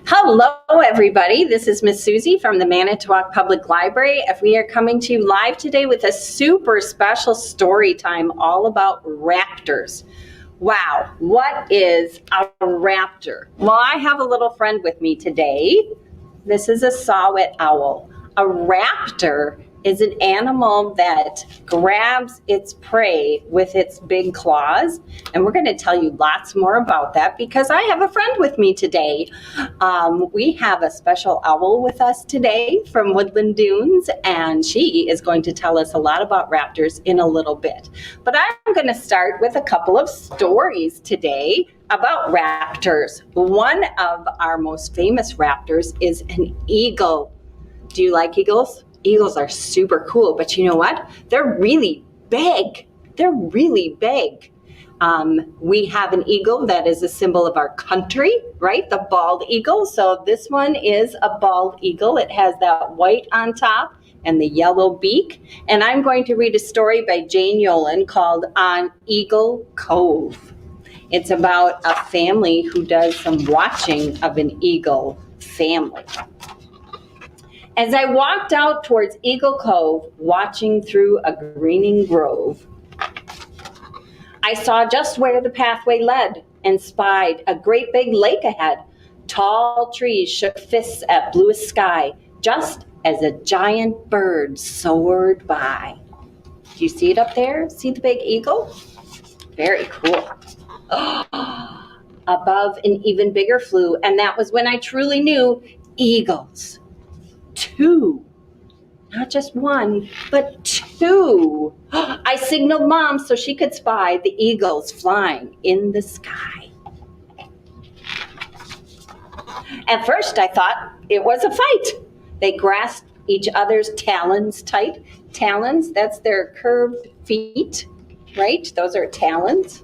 Hello, everybody. This is Miss Susie from the Manitowoc Public Library. We are coming to you live today with a super special story time all about raptors. Wow, what is a raptor? Well, I have a little friend with me today. This is a saw-whet owl. A raptor is an animal that grabs its prey with its big claws. And we're going to tell you lots more about that because I have a friend with me today. We have a special owl with us today from Woodland Dunes, and she is going to tell us a lot about raptors in a little bit. But I'm going to start with a couple of stories today about raptors. One of our most famous raptors is an eagle. Do you like eagles? Eagles are super cool, but you know what? They're really big. They're really big. We have an eagle that is a symbol of our country, right? The bald eagle. So this one is a bald eagle. It has that white on top and the yellow beak. And I'm going to read a story by Jane Yolen called On Eagle Cove. It's about a family who does some watching of an eagle family. As I walked out towards Eagle Cove, watching through a greening grove, I saw just where the pathway led and spied a great big lake ahead. Tall trees shook fists at bluest sky, just as a giant bird soared by. Do you see it up there? See the big eagle? Very cool. Above an even bigger flew, and that was when I truly knew eagles. Two, not just one, but two. I signaled Mom so she could spy the eagles flying in the sky. At first I thought it was a fight. They grasped each other's talons tight. Talons, that's their curved feet, right? Those are talons.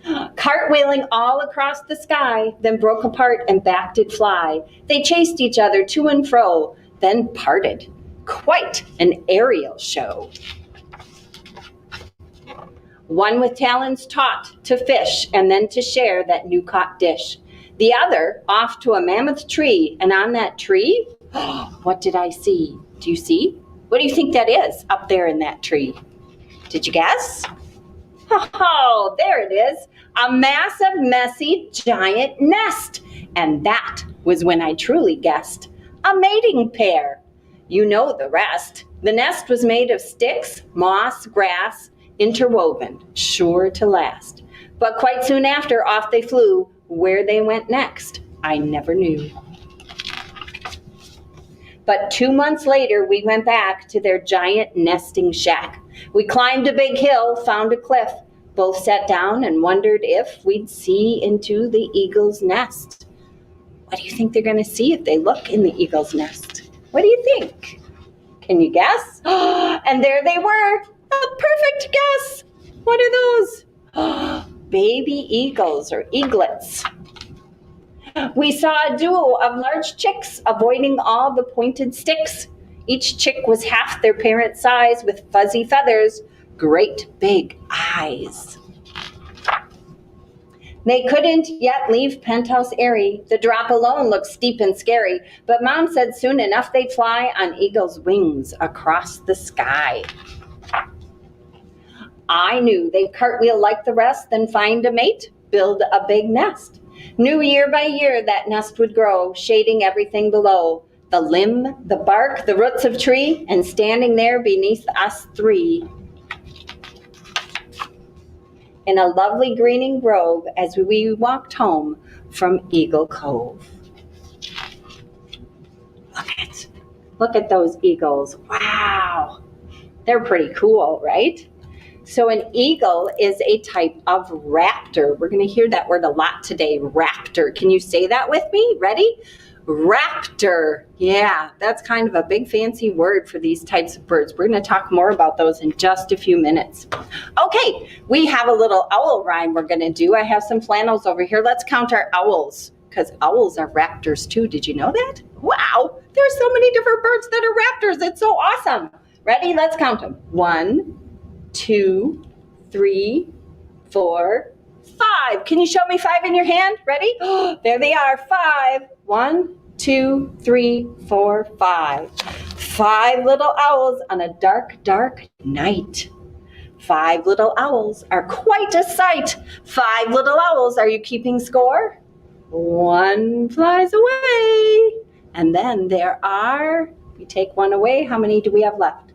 Cartwheeling all across the sky, then broke apart and back did fly. They chased each other to and fro, then parted. Quite an aerial show. One with talons taught to fish and then to share that new caught dish. The other off to a mammoth tree, and on that tree, what did I see? Do you see? What do you think that is up there in that tree? Did you guess? Oh, there it is. A massive, messy, giant nest. And that was when I truly guessed. A mating pair. You know the rest. The nest was made of sticks, moss, grass, interwoven, sure to last. But quite soon after, off they flew. Where they went next, I never knew. But 2 months later, we went back to their giant nesting shack. We climbed a big hill, found a cliff. Both sat down and wondered if we'd see into the eagle's nest. What do you think they're going to see if they look in the eagle's nest? What do you think? Can you guess? And there they were. A perfect guess. What are those? Baby eagles or eaglets. We saw a duo of large chicks avoiding all the pointed sticks. Each chick was half their parent's size with fuzzy feathers, great big eyes. They couldn't yet leave Penthouse Airy. The drop alone looked steep and scary, but Mom said soon enough they'd fly on eagle's wings across the sky. I knew they'd cartwheel like the rest, then find a mate, build a big nest. Knew year by year that nest would grow, shading everything below. The limb, the bark, the roots of tree, and standing there beneath us three. In a lovely greening grove as we walked home from Eagle Cove. Look at those eagles. Wow. They're pretty cool, right? So an eagle is a type of raptor. We're going to hear that word a lot today, raptor. Can you say that with me? Ready? Raptor. Yeah, that's kind of a big fancy word for these types of birds. We're going to talk more about those in just a few minutes. Okay, we have a little owl rhyme we're going to do. I have some flannels over here. Let's count our owls because owls are raptors too. Did you know that? Wow, there's so many different birds that are raptors. It's so awesome. Ready? Let's count them. 1, 2, 3, 4, 5. Can you show me 5 in your hand? Ready? There they are. 5. 1, 2, 3, 4, 5. 5 little owls on a dark, dark night. 5 little owls are quite a sight. 5 little owls, are you keeping score? 1 flies away. And then there are, we take 1 away, how many do we have left?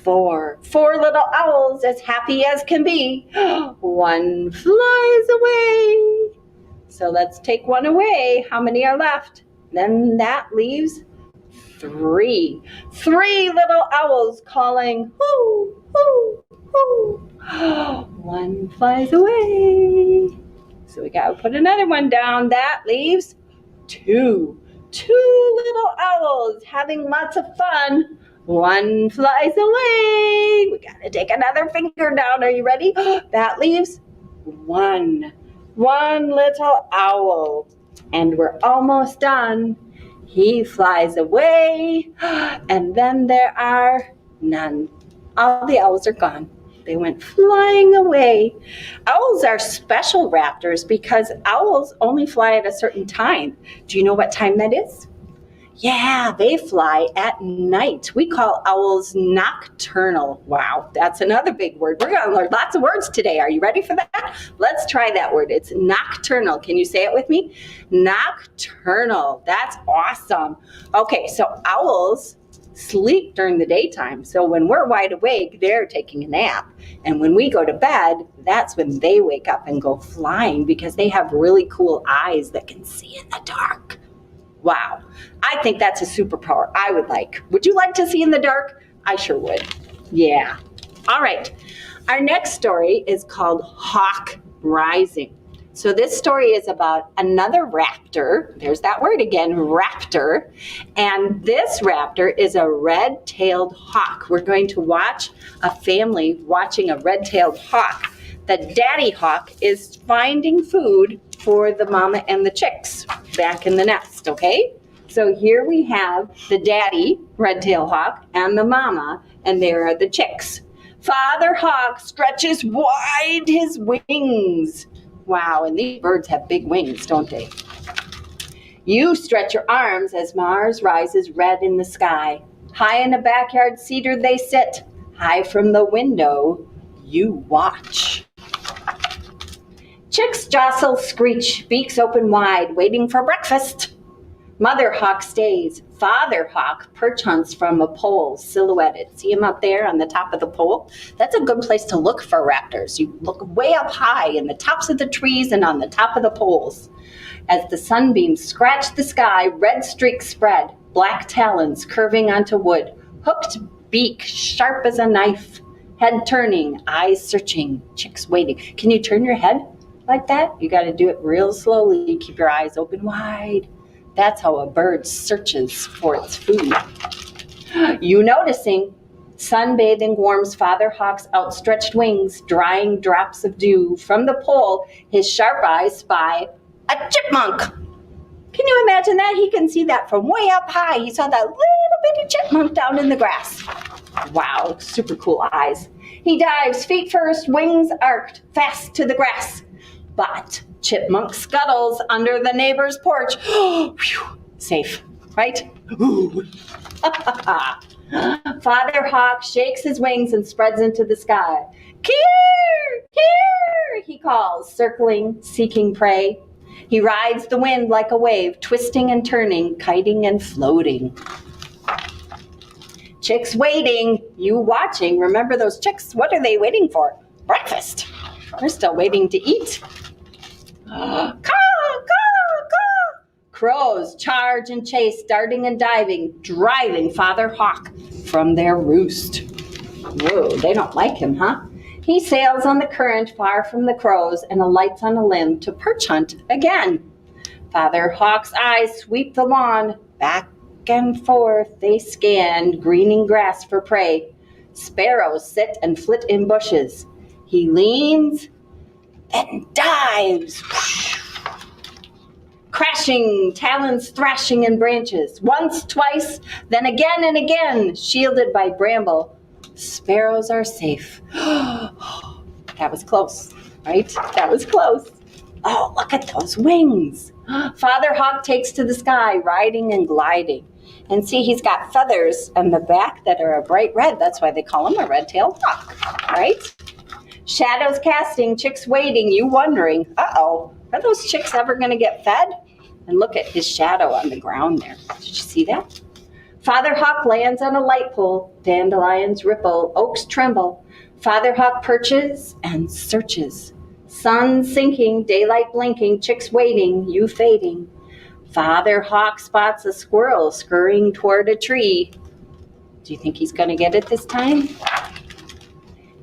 4. 4 little owls, as happy as can be. 1 flies away. So let's take 1 away. How many are left? Then that leaves 3. 3 little owls calling, hoo, hoo, hoo. 1 flies away. So we got to put another one down. That leaves 2. 2 little owls having lots of fun. 1 flies away. We got to take another finger down. Are you ready? That leaves 1. 1 little owl. And we're almost done. He flies away. And then there are none. All the owls are gone. They went flying away. Owls are special raptors because owls only fly at a certain time. Do you know what time that is? Yeah, they fly at night. We call owls nocturnal. Wow, that's another big word. We're going to learn lots of words today. Are you ready for that? Let's try that word. It's nocturnal. Can you say it with me? Nocturnal. That's awesome. Okay, so owls sleep during the daytime. So when we're wide awake, they're taking a nap. And when we go to bed, that's when they wake up and go flying because they have really cool eyes that can see in the dark. Wow. I think that's a superpower I would like. Would you like to see in the dark? I sure would. Yeah. All right. Our next story is called Hawk Rising. So this story is about another raptor. There's that word again, raptor. And this raptor is a red-tailed hawk. We're going to watch a family watching a red-tailed hawk. The daddy hawk is finding food for the mama and the chicks back in the nest, okay? So here we have the daddy red-tailed hawk and the mama, and there are the chicks. Father hawk stretches wide his wings. Wow, and these birds have big wings, don't they? You stretch your arms as Mars rises red in the sky. High in a backyard cedar they sit. High from the window, you watch. Chicks jostle, screech, beaks open wide, waiting for breakfast. Mother hawk stays. Father hawk perch hunts from a pole, silhouetted. See him up there on the top of the pole? That's a good place to look for raptors. You look way up high in the tops of the trees and on the top of the poles. As the sunbeams scratch the sky, red streaks spread, black talons curving onto wood, hooked beak sharp as a knife, head turning, eyes searching, chicks waiting. Can you turn your head like that? You got to do it real slowly. Keep your eyes open wide. That's how a bird searches for its food. You noticing, sunbathing warms Father Hawk's outstretched wings, drying drops of dew. From the pole, his sharp eyes spy a chipmunk. Can you imagine that? He can see that from way up high. He saw that little bitty chipmunk down in the grass. Wow, super cool eyes. He dives, feet first, wings arched, fast to the grass. But chipmunk scuttles under the neighbor's porch. Safe, right? Father Hawk shakes his wings and spreads into the sky. Here, here, he calls, circling, seeking prey. He rides the wind like a wave, twisting and turning, kiting and floating. Chicks waiting, you watching. Remember those chicks, what are they waiting for? Breakfast. They're still waiting to eat. Caw, caw, caw. Crows charge and chase, darting and diving, driving Father Hawk from their roost. Whoa, they don't like him, huh? He sails on the current far from the crows and alights on a limb to perch hunt again. Father Hawk's eyes sweep the lawn. Back and forth they scan greening grass for prey. Sparrows sit and flit in bushes. He leans and dives. Crashing, talons thrashing in branches. Once, twice, then again and again, shielded by bramble. Sparrows are safe. That was close. right? That was close. Oh, look at those wings. Father Hawk takes to the sky, riding and gliding. And see, he's got feathers on the back that are a bright red. That's why they call him a red-tailed hawk, right? Shadows casting, chicks waiting, you wondering, uh-oh, are those chicks ever going to get fed? And look at his shadow on the ground there. Did you see that? Father Hawk lands on a light pole. Dandelions ripple, oaks tremble. Father Hawk perches and searches. Sun sinking, daylight blinking, chicks waiting, you fading. Father Hawk spots a squirrel scurrying toward a tree. Do you think he's going to get it this time?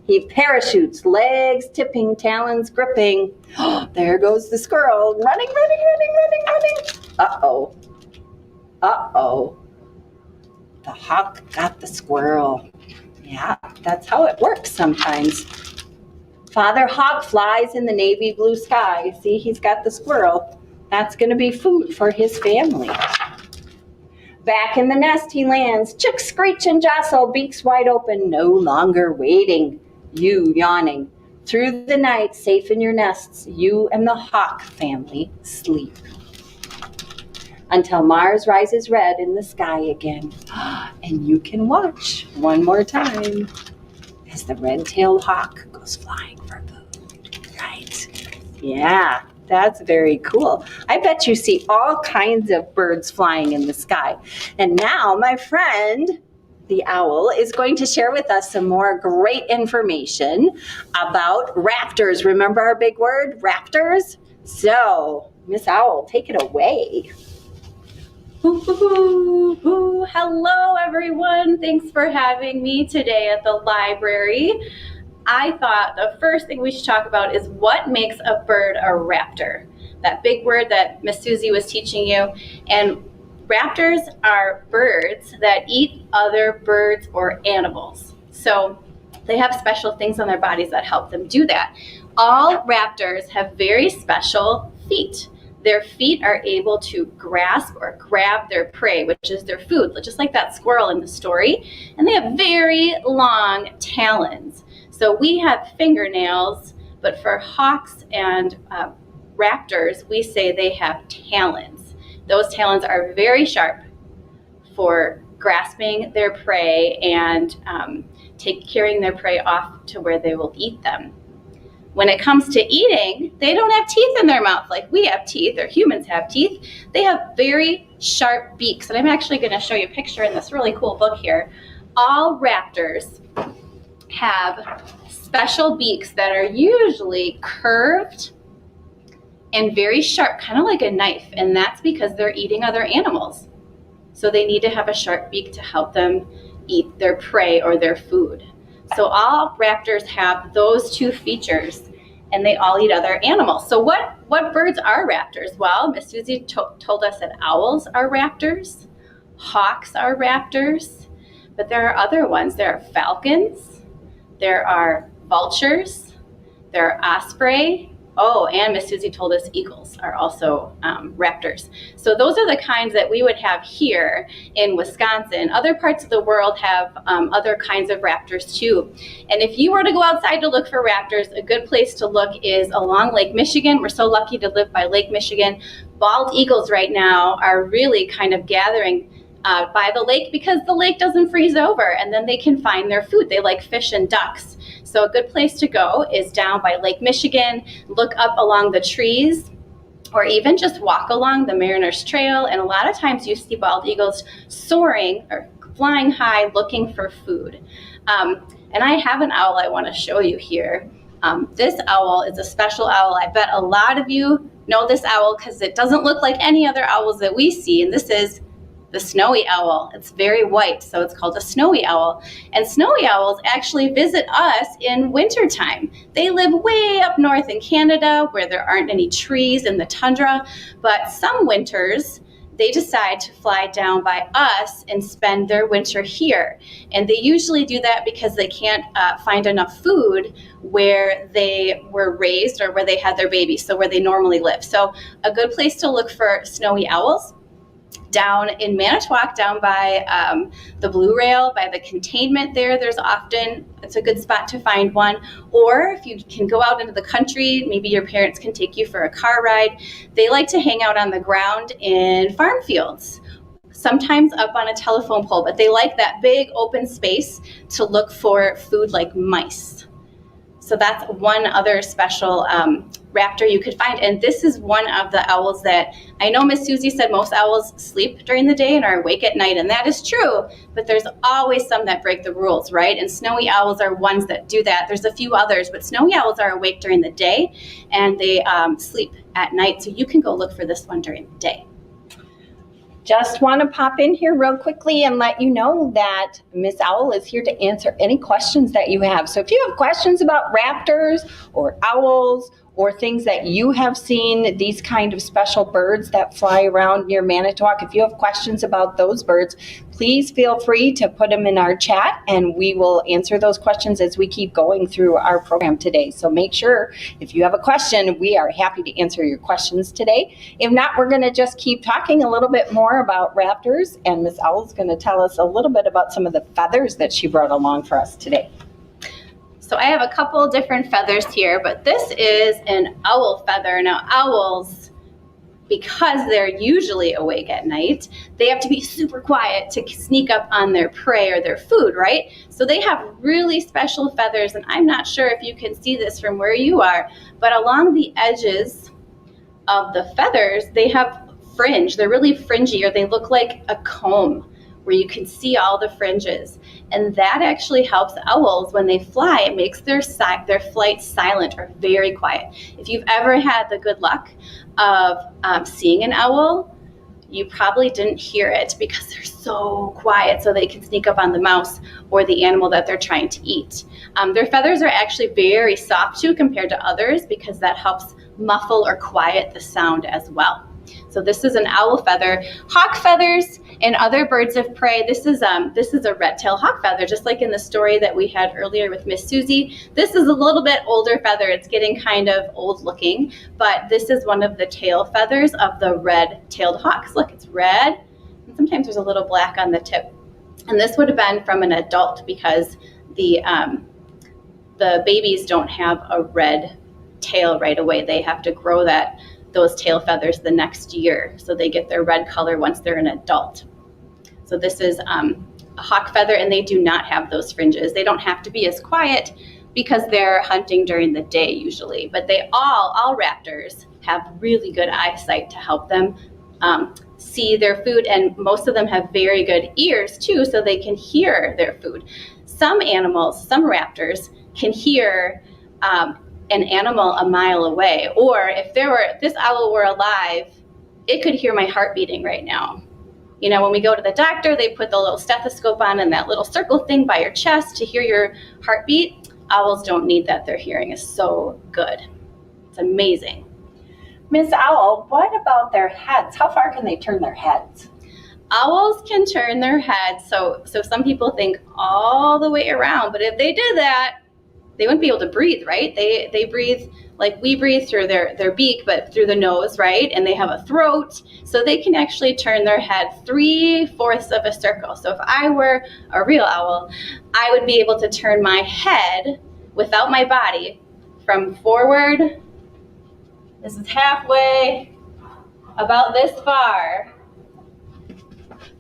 He parachutes, legs tipping, talons gripping. There goes the squirrel, running. Uh-oh. Uh-oh. The hawk got the squirrel. Yeah, that's how it works sometimes. Father Hawk flies in the navy blue sky. See, he's got the squirrel. That's going to be food for his family. Back in the nest he lands. Chicks screech and jostle, beaks wide open, no longer waiting. You yawning. Through the night, safe in your nests, you and the hawk family sleep. Until Mars rises red in the sky again. And you can watch one more time as the red-tailed hawk goes flying for food, right? Yeah, that's very cool. I bet you see all kinds of birds flying in the sky. And now my friend, the owl, is going to share with us some more great information about raptors. Remember our big word, raptors? So, Miss Owl, take it away. Hello, everyone. Thanks for having me today at the library. I thought the first thing we should talk about is what makes a bird a raptor. That big word that Miss Susie was teaching you. And raptors are birds that eat other birds or animals. So they have special things on their bodies that help them do that. All raptors have very special feet. Their feet are able to grasp or grab their prey, which is their food, just like that squirrel in the story. And they have very long talons. So we have fingernails, but for hawks and raptors, we say they have talons. Those talons are very for grasping their prey and carrying their prey off to where they will eat them. When it comes to eating, they don't have teeth in their mouth like we have teeth or humans have teeth. They have very sharp beaks. And I'm actually going to show you a picture in this really cool book here. All raptors have special beaks that are usually curved and very sharp, kind of like a knife. And that's because they're eating other animals. So they need to have a sharp beak to help them eat their prey or their food. So all raptors have those two features, and they all eat other animals. So what birds are raptors? Well, Miss Susie told us that owls are raptors, hawks are raptors, but there are other ones. There are falcons, there are vultures, there are osprey. Oh, and Miss Susie told us eagles are also raptors. So those are the kinds that we would have here in Wisconsin. Other parts of the world have other kinds of raptors too. And if you were to go outside to look for raptors, a good place to look is along Lake Michigan. We're so lucky to live by Lake Michigan. Bald eagles right now are really kind of gathering by the lake because the lake doesn't freeze over, and then they can find their food. They like fish and ducks. So a good place to go is down by Lake Michigan, look up along the trees, or even just walk along the Mariner's Trail. And a lot of times you see bald eagles soaring or flying high looking for food. And I have an owl I want to show you here. This owl is a special owl. I bet a lot of you know this owl because it doesn't look like any other owls that we see. And this is the snowy owl. It's very white, so it's called a snowy owl. And snowy owls actually visit us in wintertime. They live way up north in Canada where there aren't any trees in the tundra, but some winters they decide to fly down by us and spend their winter here. And they usually do that because they can't find enough food where they were raised or where they had their babies, so where they normally live. So a good place to look for snowy owls Down in Manitowoc, down by the Blue Rail, by the containment there's often, it's a good spot to find one. Or if you can go out into the country, maybe your parents can take you for a car ride. They like to hang out on the ground in farm fields, sometimes up on a telephone pole, but they like that big open space to look for food like mice. So that's one other special raptor you could find. And this is one of the owls that, I know Miss Susie said most owls sleep during the day and are awake at night, and that is true, but there's always some that break the rules, right? And snowy owls are ones that do that. There's a few others, but snowy owls are awake during the day and they sleep at night. So you can go look for this one during the day. Just want to pop in here real quickly and let you know that Miss Owl is here to answer any questions that you have. So if you have questions about raptors or owls or things that you have seen, these kind of special birds that fly around near Manitowoc, if you have questions about those birds, please feel free to put them in our chat and we will answer those questions as we keep going through our program today. So make sure if you have a question, we are happy to answer your questions today. If not, we're going to just keep talking a little bit more about raptors, and Miss Owl's going to tell us a little bit about some of the feathers that she brought along for us today. So I have a couple different feathers here, but this is an owl feather. Now owls, because they're usually awake at night, they have to be super quiet to sneak up on their prey or their food, right? So they have really special feathers, and I'm not sure if you can see this from where you are, but along the edges of the feathers, they have fringe. They're really fringy, or they look like a comb where you can see all the fringes. And that actually helps owls when they fly. It makes their flight silent or very quiet. If you've ever had the good luck of seeing an owl, you probably didn't hear it because they're so quiet, so they can sneak up on the mouse or the animal that they're trying to eat. Their feathers are actually very soft too compared to others because that helps muffle or quiet the sound as well. So this is an owl feather. Hawk feathers and other birds of prey. This is a red-tailed hawk feather, just like in the story that we had earlier with Miss Susie. This is a little bit older feather. It's getting kind of old looking, but this is one of the tail feathers of the red-tailed hawks. Look, it's red, and sometimes there's a little black on the tip. And this would have been from an adult because the babies don't have a red tail right away. They have to grow those tail feathers the next year, so they get their red color once they're an adult. So this is a hawk feather, and they do not have those fringes. They don't have to be as quiet because they're hunting during the day usually, but they all raptors have really good eyesight to help them see their food, and most of them have very good ears too, so they can hear their food. Some animals, some raptors can hear an animal a mile away, or if this owl were alive, it could hear my heart beating right now. You know, when we go to the doctor, they put the little stethoscope on and that little circle thing by your chest to hear your heartbeat. Owls don't need that. Their hearing is so good. It's amazing. Miss Owl, what about their heads? How far can they turn their heads? Owls can turn their heads, so some people think all the way around, but if they did that, they wouldn't be able to breathe, right? They breathe like we breathe through their beak, but through the nose, right? And they have a throat, so they can actually turn their head 3/4 of a circle. So if I were a real owl, I would be able to turn my head without my body from forward. This is halfway, about this far,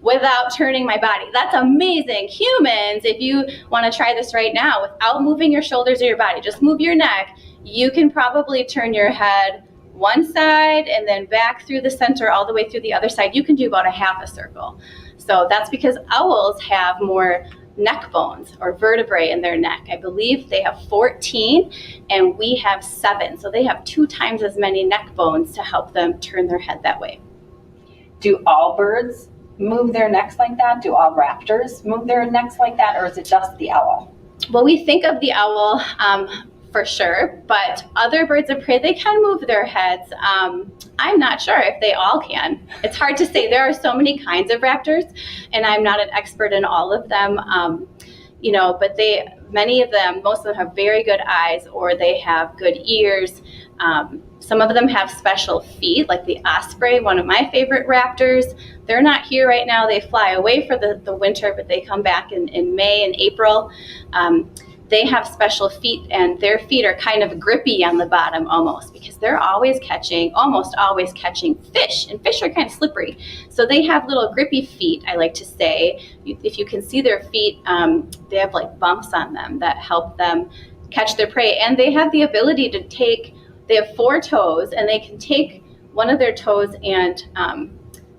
without turning my body. That's amazing. Humans, if you want to try this right now without moving your shoulders or your body, just move your neck, you can probably turn your head one side and then back through the center all the way through the other side. You can do about a half a circle. So that's because owls have more neck bones or vertebrae in their neck. I believe they have 14 and we have 7. So they have 2 times as many neck bones to help them turn their head that way. Do all birds move their necks like that? Do all raptors move their necks like that, or is it just the owl? Well, we think of the owl for sure, but other birds of prey, they can move their heads. I'm not sure if they all can. It's hard to say. There are so many kinds of raptors, and I'm not an expert in all of them. But many of them, most of them have very good eyes, or they have good ears. Some of them have special feet, like the osprey, one of my favorite raptors. They're not here right now. They fly away for the winter, but they come back in May and April. They have special feet, and their feet are kind of grippy on the bottom almost, because they're almost always catching fish, and fish are kind of slippery. So they have little grippy feet, I like to say. If you can see their feet, they have like bumps on them that help them catch their prey. And they have the ability to they have 4 toes, and they can take one of their toes and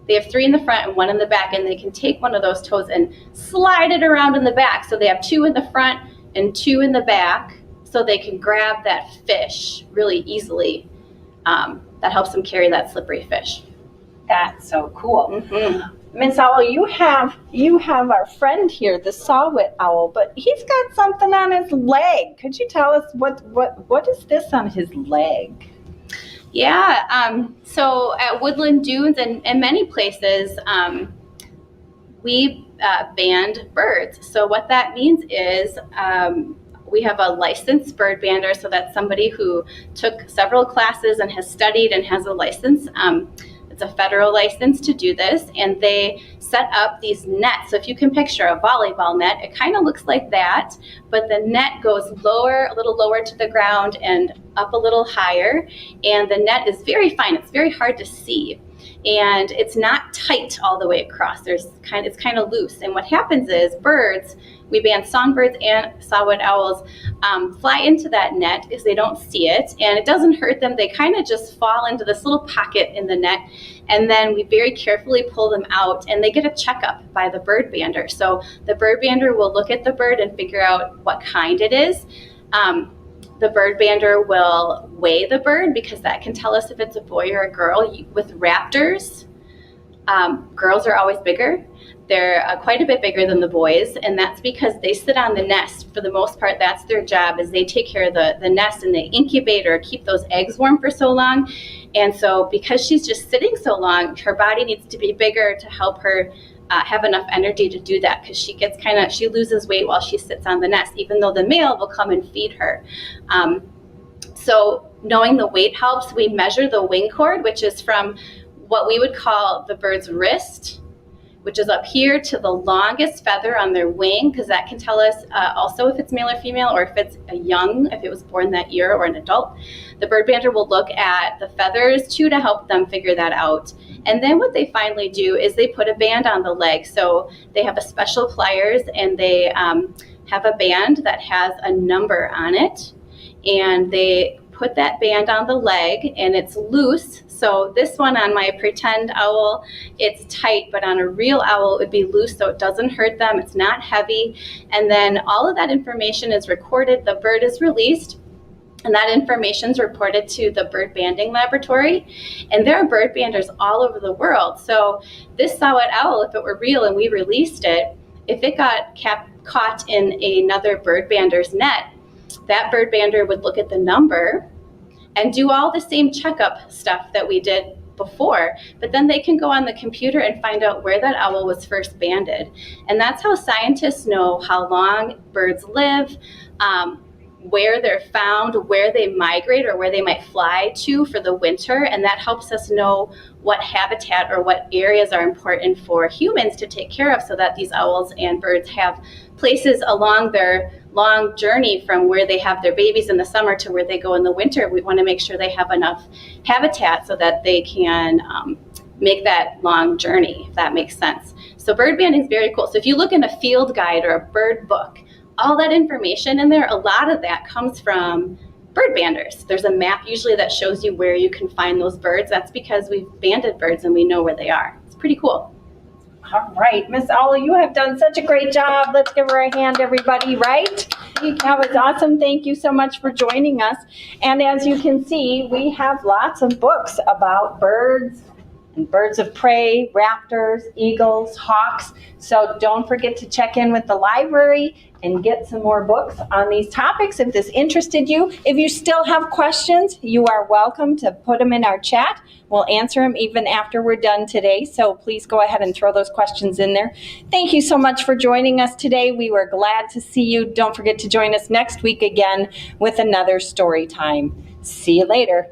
they have 3 in the front and 1 in the back, and they can take one of those toes and slide it around in the back. So they have 2 in the front and 2 in the back, so they can grab that fish really easily. That helps them carry that slippery fish. That's so cool. Mm-hmm. Miss Owl, you have our friend here, the saw-whet owl, but he's got something on his leg. Could you tell us what is this on his leg? Yeah, so at Woodland Dunes and many places, we band birds. So what that means is we have a licensed bird bander, so that's somebody who took several classes and has studied and has a license. It's a federal license to do this, and they set up these nets. So if you can picture a volleyball net, it kind of looks like that, but the net goes lower, a little lower to the ground and up a little higher, and the net is very fine. It's very hard to see, and it's not tight all the way across. It's kind of loose, and what happens is birds, we band songbirds and saw-whet owls, fly into that net because they don't see it, and it doesn't hurt them. They kind of just fall into this little pocket in the net, and then we very carefully pull them out, and they get a checkup by the bird bander. So the bird bander will look at the bird and figure out what kind it is. The bird bander will weigh the bird, because that can tell us if it's a boy or a girl. With raptors, girls are always bigger. They're quite a bit bigger than the boys, and that's because they sit on the nest. For the most part, that's their job, is they take care of the nest, and they incubate or keep those eggs warm for so long. And so because she's just sitting so long, her body needs to be bigger to help her have enough energy to do that, because she loses weight while she sits on the nest, even though the male will come and feed her. So knowing the weight helps. We measure the wing cord, which is from what we would call the bird's wrist, which is up here, to the longest feather on their wing, because that can tell us also if it's male or female, or if it's a young, if it was born that year, or an adult. The bird bander will look at the feathers too to help them figure that out. And then what they finally do is they put a band on the leg. So they have a special pliers, and they have a band that has a number on it, and they put that band on the leg, and it's loose. So this one on my pretend owl, it's tight, but on a real owl, it would be loose, so it doesn't hurt them. It's not heavy. And then all of that information is recorded. The bird is released, and that information is reported to the bird banding laboratory. And there are bird banders all over the world. So this saw-whet owl, if it were real and we released it, if it got caught in another bird bander's net, that bird bander would look at the number and do all the same checkup stuff that we did before, but then they can go on the computer and find out where that owl was first banded. And that's how scientists know how long birds live, where they're found, where they migrate, or where they might fly to for the winter, and that helps us know what habitat or what areas are important for humans to take care of, so that these owls and birds have places along their long journey from where they have their babies in the summer to where they go in the winter. We want to make sure they have enough habitat so that they can make that long journey, if that makes sense. So bird banding is very cool. So if you look in a field guide or a bird book, all that information in there, a lot of that comes from bird banders. There's a map usually that shows you where you can find those birds. That's because we've banded birds and we know where they are. It's pretty cool. All right, Miss Owl, you have done such a great job. Let's give her a hand, everybody, right? That was awesome. Thank you so much for joining us. And as you can see, we have lots of books about birds and birds of prey, raptors, eagles, hawks. So don't forget to check in with the library and get some more books on these topics if this interested you. If you still have questions, you are welcome to put them in our chat. We'll answer them even after we're done today. So please go ahead and throw those questions in there. Thank you so much for joining us today. We were glad to see you. Don't forget to join us next week again with another story time. See you later.